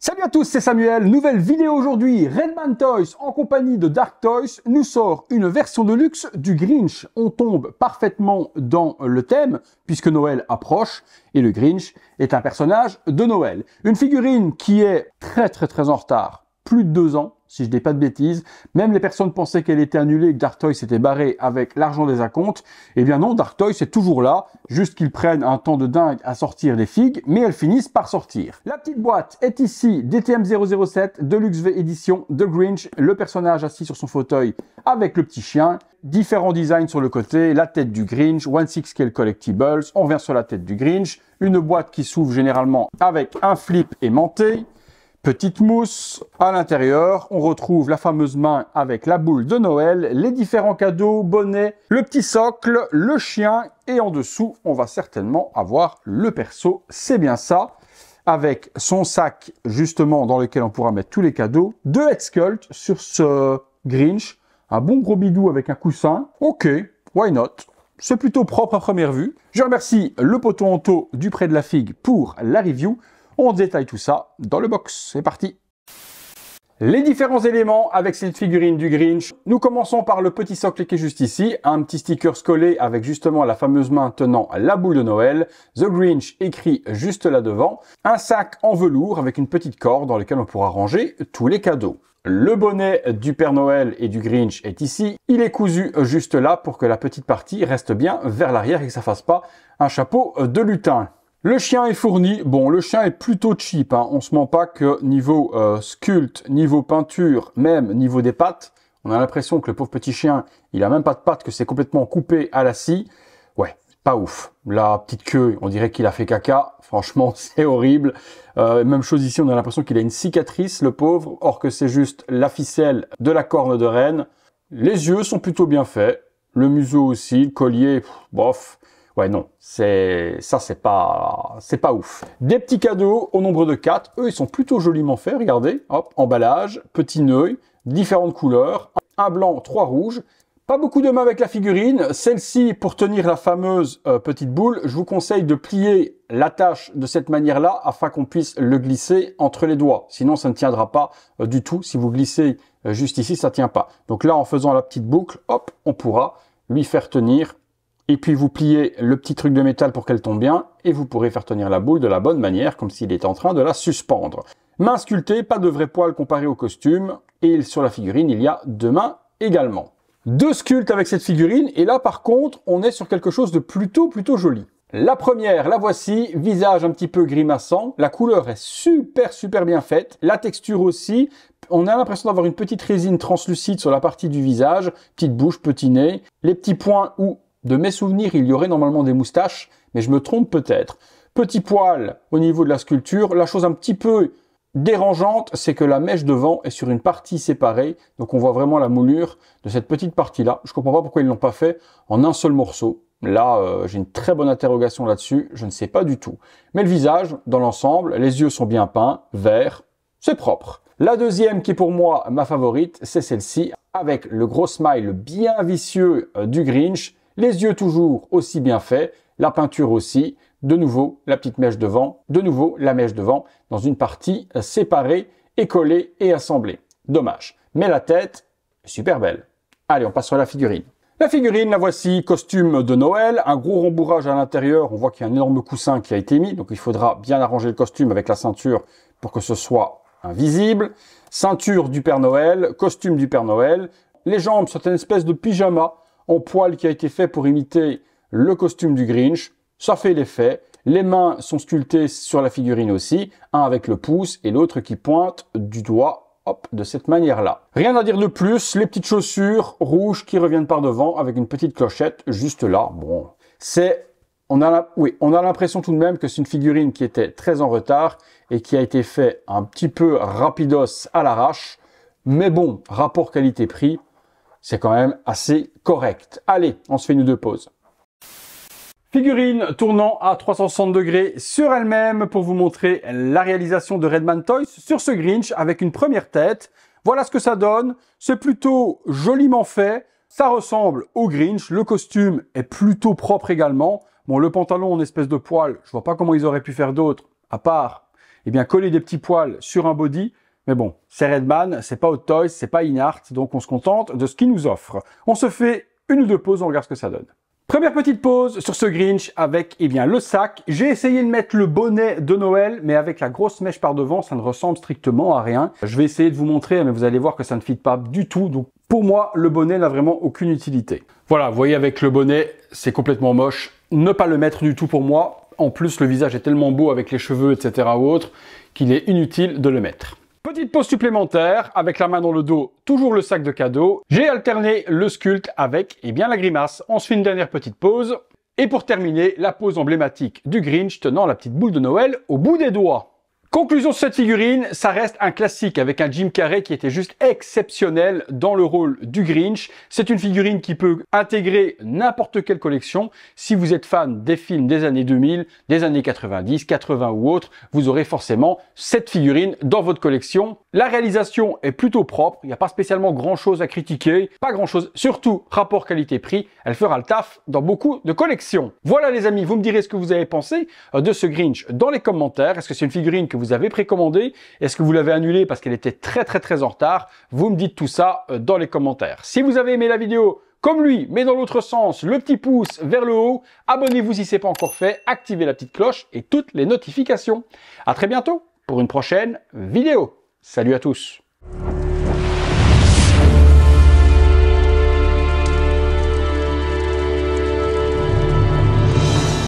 Salut à tous, c'est Samuel. Nouvelle vidéo aujourd'hui. Redman Toys, en compagnie de Dark Toys, nous sort une version de luxe du Grinch. On tombe parfaitement dans le thème, puisque Noël approche, et le Grinch est un personnage de Noël. Une figurine qui est très en retard. Plus de 2 ans, si je dis pas de bêtises. Même les personnes pensaient qu'elle était annulée et que Dark Toys s'était barré avec l'argent des acomptes. Eh bien non, Dark Toys est toujours là. Juste qu'ils prennent un temps de dingue à sortir les figues, mais elles finissent par sortir. La petite boîte est ici, DTM 007, Deluxe V Edition, The Grinch, le personnage assis sur son fauteuil avec le petit chien. Différents designs sur le côté, la tête du Grinch, 1/6 scale collectibles, on revient sur la tête du Grinch. Une boîte qui s'ouvre généralement avec un flip aimanté. Petite mousse, à l'intérieur, on retrouve la fameuse main avec la boule de Noël, les différents cadeaux, bonnets, le petit socle, le chien, et en dessous, on va certainement avoir le perso, c'est bien ça, avec son sac, justement, dans lequel on pourra mettre tous les cadeaux, deux head sculpts sur ce Grinch, un bon gros bidou avec un coussin, ok, why not? C'est plutôt propre à première vue. Je remercie le poteau Anto du Pré de la Figue pour la review. On détaille tout ça dans le box. C'est parti. Les différents éléments avec cette figurine du Grinch. Nous commençons par le petit socle qui est juste ici. Un petit sticker collé avec justement la fameuse main tenant la boule de Noël. The Grinch écrit juste là devant. Un sac en velours avec une petite corde dans lequel on pourra ranger tous les cadeaux. Le bonnet du Père Noël et du Grinch est ici. Il est cousu juste là pour que la petite partie reste bien vers l'arrière et que ça fasse pas un chapeau de lutin. Le chien est fourni. Bon, le chien est plutôt cheap. Hein. On se ment pas que niveau sculpte, niveau peinture, même niveau des pattes, on a l'impression que le pauvre petit chien, il a même pas de pattes, que c'est complètement coupé à la scie. Ouais, pas ouf. La petite queue, on dirait qu'il a fait caca. Franchement, c'est horrible. Même chose ici, on a l'impression qu'il a une cicatrice, le pauvre, or que c'est juste la ficelle de la corne de renne. Les yeux sont plutôt bien faits. Le museau aussi, le collier, bof. Ouais, non, c'est pas ouf. Des petits cadeaux au nombre de 4. Eux, ils sont plutôt joliment faits. Regardez, hop, emballage, petit nœud, différentes couleurs, un blanc, 3 rouges. Pas beaucoup de main avec la figurine. Celle-ci, pour tenir la fameuse petite boule, je vous conseille de plier l'attache de cette manière-là afin qu'on puisse le glisser entre les doigts. Sinon, ça ne tiendra pas du tout. Si vous glissez juste ici, ça tient pas. Donc là, en faisant la petite boucle, hop, on pourra lui faire tenir. Et puis vous pliez le petit truc de métal pour qu'elle tombe bien, et vous pourrez faire tenir la boule de la bonne manière, comme s'il était en train de la suspendre. Main sculptée, pas de vrai poil comparé au costume, et sur la figurine, il y a 2 mains également. 2 sculptes avec cette figurine, et là par contre, on est sur quelque chose de plutôt joli. La première, la voici, visage un petit peu grimaçant, la couleur est super bien faite, la texture aussi, on a l'impression d'avoir une petite résine translucide sur la partie du visage, petite bouche, petit nez, les petits points où de mes souvenirs, il y aurait normalement des moustaches, mais je me trompe peut-être. Petit poil au niveau de la sculpture. La chose un petit peu dérangeante, c'est que la mèche devant est sur une partie séparée. Donc on voit vraiment la moulure de cette petite partie-là. Je comprends pas pourquoi ils l'ont pas fait en un seul morceau. Là, j'ai une très bonne interrogation là-dessus. Je ne sais pas du tout. Mais le visage, dans l'ensemble, les yeux sont bien peints, verts. C'est propre. La deuxième, qui est pour moi ma favorite, c'est celle-ci, avec le gros smile bien vicieux du Grinch. Les yeux toujours aussi bien faits, la peinture aussi, de nouveau la petite mèche devant, de nouveau la mèche devant, dans une partie séparée et collée et assemblée. Dommage. Mais la tête est super belle. Allez, on passe sur la figurine. La figurine, la voici, costume de Noël, un gros rembourrage à l'intérieur, on voit qu'il y a un énorme coussin qui a été mis, donc il faudra bien arranger le costume avec la ceinture pour que ce soit invisible. Ceinture du Père Noël, costume du Père Noël, les jambes sont une espèce de pyjama, en poil qui a été fait pour imiter le costume du Grinch. Ça fait l'effet. Les mains sont sculptées sur la figurine aussi, un avec le pouce et l'autre qui pointe du doigt, hop, de cette manière-là. Rien à dire de plus, les petites chaussures rouges qui reviennent par devant avec une petite clochette juste là. Bon, on a l'impression tout de même que c'est une figurine qui était très en retard et qui a été fait un petit peu rapidos à l'arrache. Mais bon, rapport qualité-prix, c'est quand même assez correct. Allez, on se fait une 2 pauses. Figurine tournant à 360 degrés sur elle-même pour vous montrer la réalisation de Redman Toys sur ce Grinch avec une première tête. Voilà ce que ça donne. C'est plutôt joliment fait. Ça ressemble au Grinch. Le costume est plutôt propre également. Bon, le pantalon en espèce de poil, je vois pas comment ils auraient pu faire d'autre, à part eh bien coller des petits poils sur un body. Mais bon, c'est Redman, c'est pas Hot Toys, c'est pas Inart, donc on se contente de ce qu'il nous offre. On se fait une ou deux pauses, on regarde ce que ça donne. Première petite pause sur ce Grinch avec le sac. J'ai essayé de mettre le bonnet de Noël, mais avec la grosse mèche par devant, ça ne ressemble strictement à rien. Je vais essayer de vous montrer, mais vous allez voir que ça ne fit pas du tout. Donc pour moi, le bonnet n'a vraiment aucune utilité. Voilà, vous voyez avec le bonnet, c'est complètement moche. Ne pas le mettre du tout pour moi. En plus, le visage est tellement beau avec les cheveux, etc. ou autre, qu'il est inutile de le mettre. Petite pause supplémentaire, avec la main dans le dos, toujours le sac de cadeaux. J'ai alterné le sculpte avec, la grimace. On se fait une dernière petite pause. Et pour terminer, la pose emblématique du Grinch tenant la petite boule de Noël au bout des doigts. Conclusion sur cette figurine, ça reste un classique avec un Jim Carrey qui était juste exceptionnel dans le rôle du Grinch. C'est une figurine qui peut intégrer n'importe quelle collection. Si vous êtes fan des films des années 2000, des années 90, 80 ou autres, vous aurez forcément cette figurine dans votre collection. La réalisation est plutôt propre, il n'y a pas spécialement grand chose à critiquer, pas grand chose, surtout rapport qualité-prix, elle fera le taf dans beaucoup de collections. Voilà les amis, vous me direz ce que vous avez pensé de ce Grinch dans les commentaires. Est-ce que c'est une figurine que vous avez précommandée? Est-ce que vous l'avez annulée parce qu'elle était très en retard? Vous me dites tout ça dans les commentaires. Si vous avez aimé la vidéo, comme lui, mais dans l'autre sens, le petit pouce vers le haut, abonnez-vous si ce n'est pas encore fait, activez la petite cloche et toutes les notifications. À très bientôt pour une prochaine vidéo. Salut à tous!